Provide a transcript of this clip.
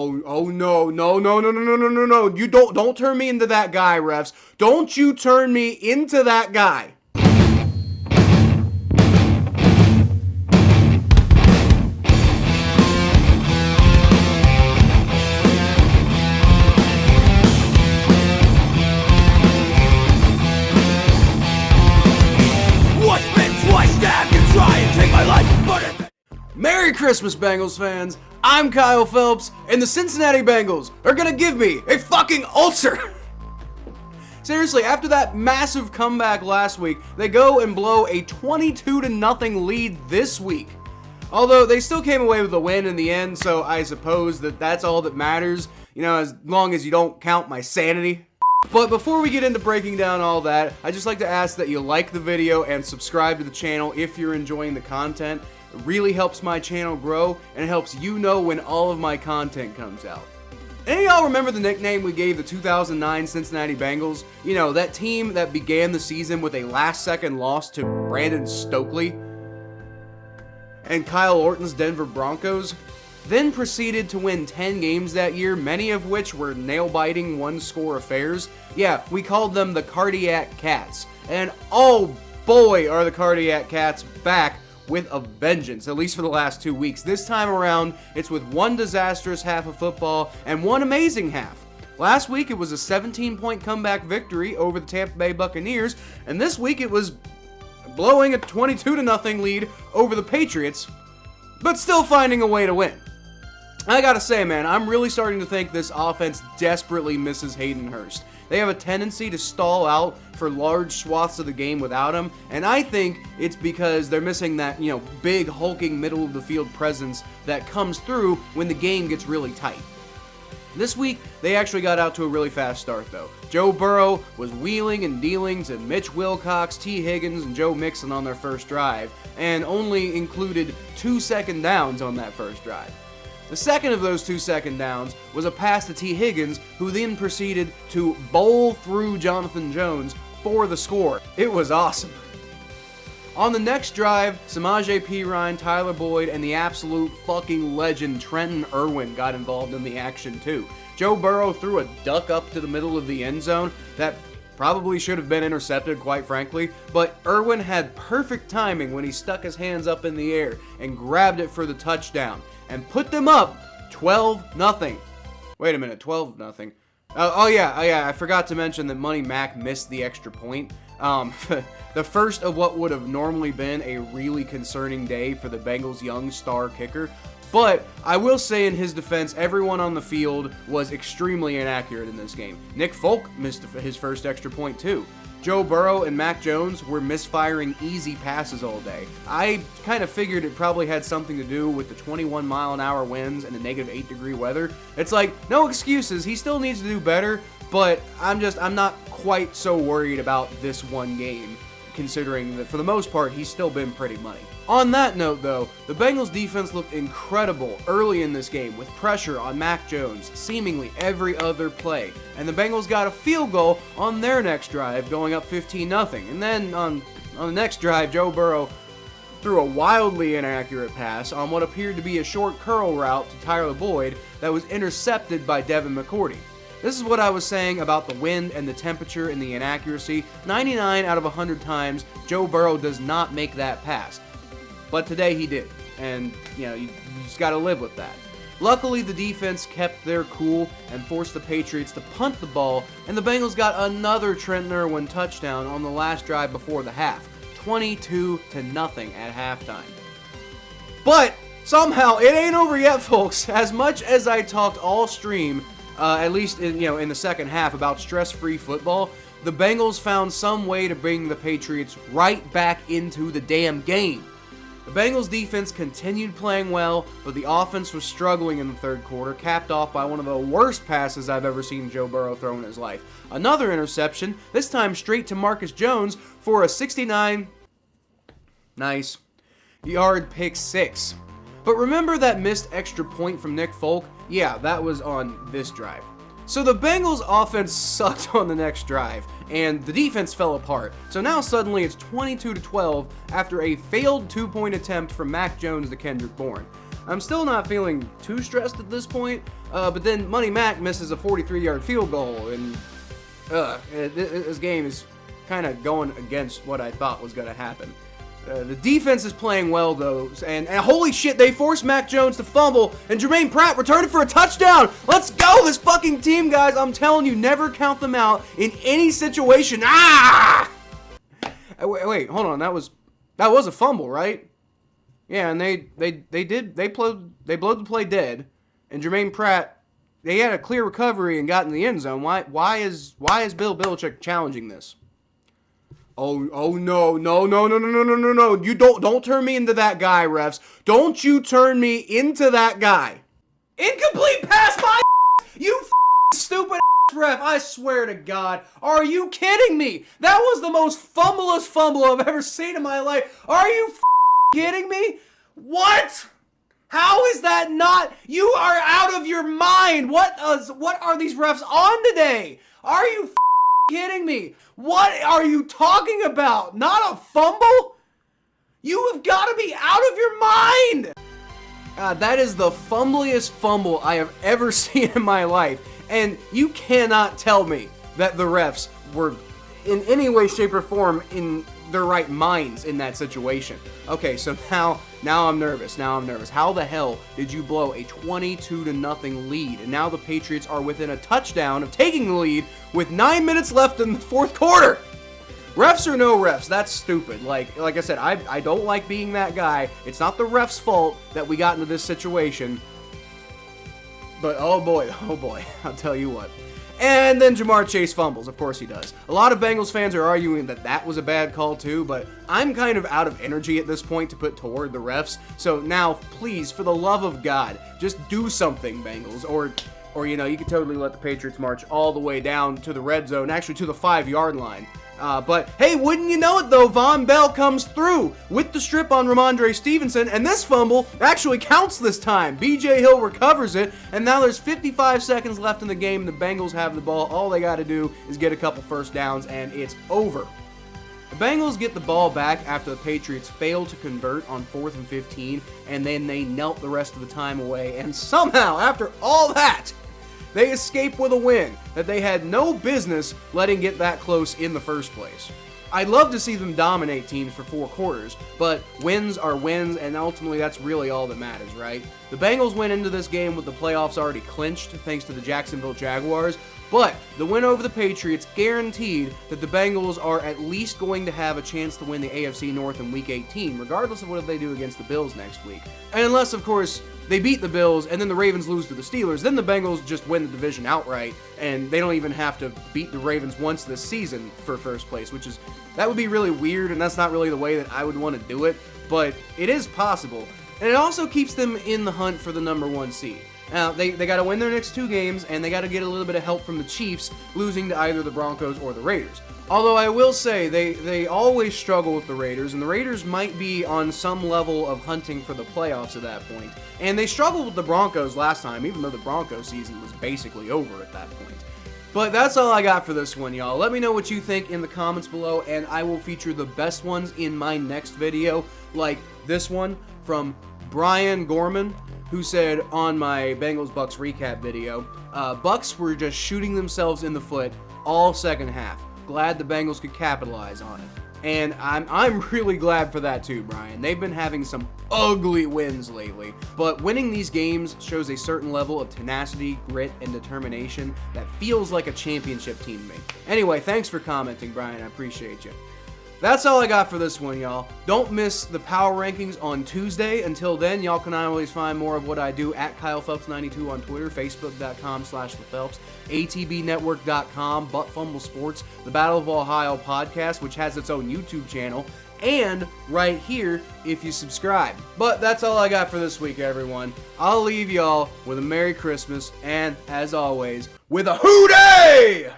No. You don't turn me into that guy, refs. Don't you turn me into that guy. Merry Christmas, Bengals fans. I'm Kyle Phelps, and the Cincinnati Bengals are gonna give me a fucking ulcer. Seriously, after that massive comeback last week, they go and blow a 22-0 lead this week. Although they still came away with a win in the end, so I suppose that's all that matters, you know, as long as you don't count my sanity. But before we get into breaking down all that, I'd just like to ask that you like the video and subscribe to the channel if you're enjoying the content. It really helps my channel grow, and it helps you know when all of my content comes out. Any of y'all remember the nickname we gave the 2009 Cincinnati Bengals? You know, that team that began the season with a last-second loss to Brandon Stokely and Kyle Orton's Denver Broncos, then proceeded to win 10 games that year, many of which were nail-biting one-score affairs. Yeah, we called them the Cardiac Cats. And oh boy, are the Cardiac Cats back with a vengeance, at least for the last 2 weeks. This time around, it's with one disastrous half of football and one amazing half. Last week, it was a 17-point comeback victory over the Tampa Bay Buccaneers, and this week it was blowing a 22-0 lead over the Patriots, but still finding a way to win. I gotta say, man, I'm really starting to think this offense desperately misses Hayden Hurst. They have a tendency to stall out for large swaths of the game without him, and I think it's because they're missing that, you know, big hulking middle of the field presence that comes through when the game gets really tight. This week, they actually got out to a really fast start, though. Joe Burrow was wheeling and dealing to Mitch Wilcox, T. Higgins, and Joe Mixon on their first drive, and only included 2 second downs on that first drive. The second of those 2 second downs was a pass to T. Higgins, who then proceeded to bowl through Jonathan Jones for the score. It was awesome. On the next drive, Samaje Perine, Tyler Boyd, and the absolute fucking legend Trenton Irwin got involved in the action too. Joe Burrow threw a duck up to the middle of the end zone that probably should have been intercepted, quite frankly, but Irwin had perfect timing when he stuck his hands up in the air and grabbed it for the touchdown and put them up 12-0. Wait a minute, 12-0. Oh yeah, I forgot to mention that Money Mac missed the extra point. The first of what would have normally been a really concerning day for the Bengals' young star kicker. But I will say in his defense, everyone on the field was extremely inaccurate in this game. Nick Folk missed his first extra point too. Joe Burrow and Mac Jones were misfiring easy passes all day. I kind of figured it probably had something to do with the 21-mile-an-hour winds and the -8-degree weather. It's like, no excuses, he still needs to do better, but I'm not quite so worried about this one game, considering that for the most part, he's still been pretty money. On that note, though, the Bengals defense looked incredible early in this game with pressure on Mac Jones seemingly every other play, and the Bengals got a field goal on their next drive, going up 15-0. And then on the next drive, Joe Burrow threw a wildly inaccurate pass on what appeared to be a short curl route to Tyler Boyd that was intercepted by Devin McCourty. This is what I was saying about the wind and the temperature and the inaccuracy. 99 out of 100 times, Joe Burrow does not make that pass. But today he did, and you know, you just gotta live with that. Luckily, the defense kept their cool and forced the Patriots to punt the ball, and the Bengals got another Trenton Irwin touchdown on the last drive before the half, 22-0 at halftime. But somehow it ain't over yet, folks. As much as I talked all stream, at least in the second half, about stress-free football, the Bengals found some way to bring the Patriots right back into the damn game. The Bengals defense continued playing well, but the offense was struggling in the third quarter, capped off by one of the worst passes I've ever seen Joe Burrow throw in his life. Another interception, this time straight to Marcus Jones for a 69-yard pick six. But remember that missed extra point from Nick Folk? Yeah, that was on this drive. So the Bengals offense sucked on the next drive, and the defense fell apart. So now suddenly it's 22-12 after a failed 2-point attempt from Mac Jones to Kendrick Bourne. I'm still not feeling too stressed at this point, but then Money Mac misses a 43-yard field goal, and this game is kind of going against what I thought was going to happen. The defense is playing well, though, and holy shit, they forced Mac Jones to fumble, and Jermaine Pratt returned it for a touchdown! Let's go, this fucking team, guys! I'm telling you, never count them out in any situation. Ah! Wait, hold on, that was a fumble, right? Yeah, and they blowed the play dead, and Jermaine Pratt, they had a clear recovery and got in the end zone. Why is Bill Belichick challenging this? Oh no. You don't turn me into that guy, refs. Don't you turn me into that guy. Incomplete pass, my you stupid ref. I swear to God. Are you kidding me? That was the most fumblest fumble I've ever seen in my life. Are you kidding me? What? How is that not? You are out of your mind. What are these refs on today? Are you kidding me? What are you talking about? Not a fumble? You have got to be out of your mind! That is the fumbliest fumble I have ever seen in my life. And you cannot tell me that the refs were in any way, shape, or form in their right minds in that situation. Okay, so now I'm nervous. How the hell did you blow a 22-0 lead? And now the Patriots are within a touchdown of taking the lead with 9 minutes left in the fourth quarter. Refs or no refs, that's stupid. Like I said, I don't like being that guy. It's not the refs' fault that we got into this situation. But oh boy, I'll tell you what. And then Jamar Chase fumbles. Of course he does. A lot of Bengals fans are arguing that was a bad call too, but I'm kind of out of energy at this point to put toward the refs. So now, please, for the love of God, just do something, Bengals. Or you know, you could totally let the Patriots march all the way down to the red zone, actually to the 5-yard line. But hey, wouldn't you know it though, Von Bell comes through with the strip on Ramondre Stevenson, and this fumble actually counts this time. BJ Hill recovers it, and now there's 55 seconds left in the game. The Bengals have the ball. All they got to do is get a couple first downs, and it's over. The Bengals get the ball back after the Patriots fail to convert on 4th and 15, and then they knelt the rest of the time away, and somehow, after all that, they escape with a win that they had no business letting get that close in the first place. I'd love to see them dominate teams for 4 quarters, but wins are wins, and ultimately that's really all that matters, right? The Bengals went into this game with the playoffs already clinched thanks to the Jacksonville Jaguars, but the win over the Patriots guaranteed that the Bengals are at least going to have a chance to win the AFC North in Week 18, regardless of what they do against the Bills next week. And unless, of course, they beat the Bills and then the Ravens lose to the Steelers, then the Bengals just win the division outright, and they don't even have to beat the Ravens once this season for first place, that would be really weird, and that's not really the way that I would want to do it, but it is possible. And it also keeps them in the hunt for the number 1 seed. Now, they got to win their next 2 games, and they got to get a little bit of help from the Chiefs, losing to either the Broncos or the Raiders. Although I will say, they always struggle with the Raiders, and the Raiders might be on some level of hunting for the playoffs at that point. And they struggled with the Broncos last time, even though the Broncos season was basically over at that point. But that's all I got for this one, y'all. Let me know what you think in the comments below, and I will feature the best ones in my next video, like this one from Brian Gorman, who said on my Bengals-Bucks recap video, Bucks were just shooting themselves in the foot all second half. Glad the Bengals could capitalize on it. And I'm really glad for that too, Brian. They've been having some ugly wins lately, but winning these games shows a certain level of tenacity, grit, and determination that feels like a championship team to me. Anyway, thanks for commenting, Brian. I appreciate you. That's all I got for this one, y'all. Don't miss the power rankings on Tuesday. Until then, y'all can always find more of what I do at KylePhelps92 on Twitter, Facebook.com/ThePhelps, ATBNetwork.com, Butt Fumble Sports, the Battle of Ohio podcast, which has its own YouTube channel, and right here if you subscribe. But that's all I got for this week, everyone. I'll leave y'all with a Merry Christmas, and as always, with a hooday!